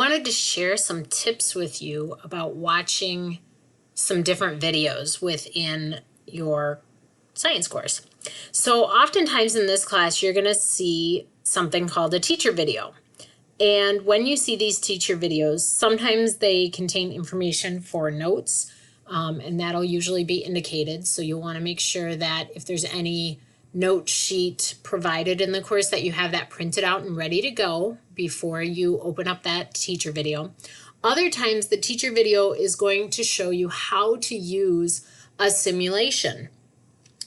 wanted to share some tips with you about watching some different videos within your science course. So oftentimes in this class, you're going to see something called a teacher video. And when you see these teacher videos, sometimes they contain information for notes, and that'll usually be indicated. So you'll want to make sure that if there's any note sheet provided in the course that you have that printed out and ready to go before you open up that teacher video. Other times the teacher video is going to show you how to use a simulation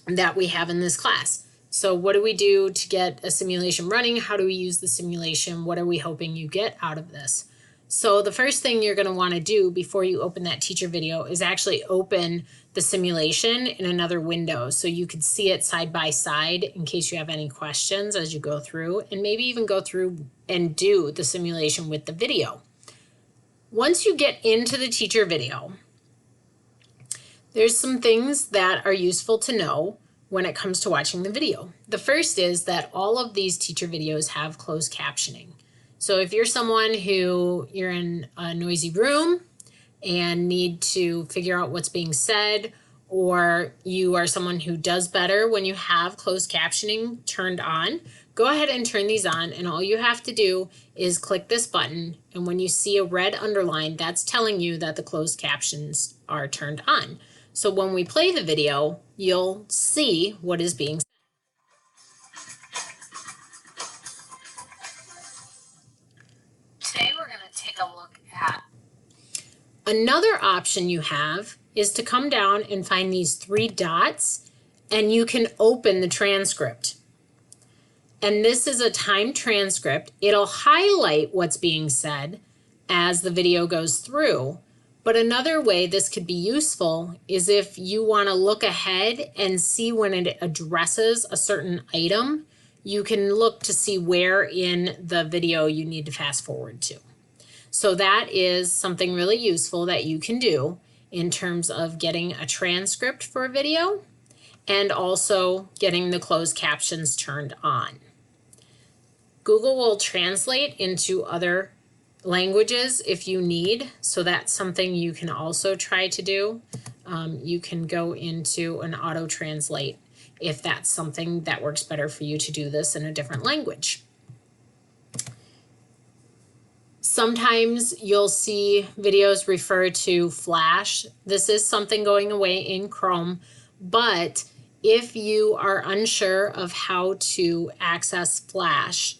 that we have in this class. So what do we do to get a simulation running? How do we use the simulation? What are we hoping you get out of this? So the first thing you're going to want to do before you open that teacher video is actually open the simulation in another window so you can see it side by side in case you have any questions as you go through, and maybe even go through and do the simulation with the video. Once you get into the teacher video, there's some things that are useful to know when it comes to watching the video. The first is that all of these teacher videos have closed captioning. So if you're someone who you're in a noisy room and need to figure out what's being said, or you are someone who does better when you have closed captioning turned on, go ahead and turn these on, and all you have to do is click this button, and when you see a red underline, that's telling you that the closed captions are turned on. So when we play the video, you'll see what is being said. Today we're going to take a look at another option you have is to come down and find these 3 dots, and you can open the transcript. And this is a timed transcript. It'll highlight what's being said as the video goes through. But another way this could be useful is if you want to look ahead and see when it addresses a certain item, you can look to see where in the video you need to fast forward to. So that is something really useful that you can do in terms of getting a transcript for a video and also getting the closed captions turned on. Google will translate into other languages if you need, so that's something you can also try to do. You can go into an auto translate if that's something that works better for you to do this in a different language. Sometimes you'll see videos refer to Flash. This is something going away in Chrome, but if you are unsure of how to access Flash,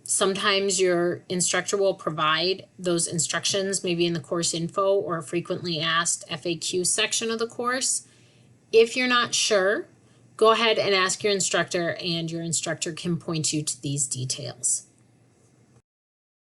sometimes your instructor will provide those instructions, maybe in the course info or frequently asked FAQ section of the course. If you're not sure, go ahead and ask your instructor, and your instructor can point you to these details.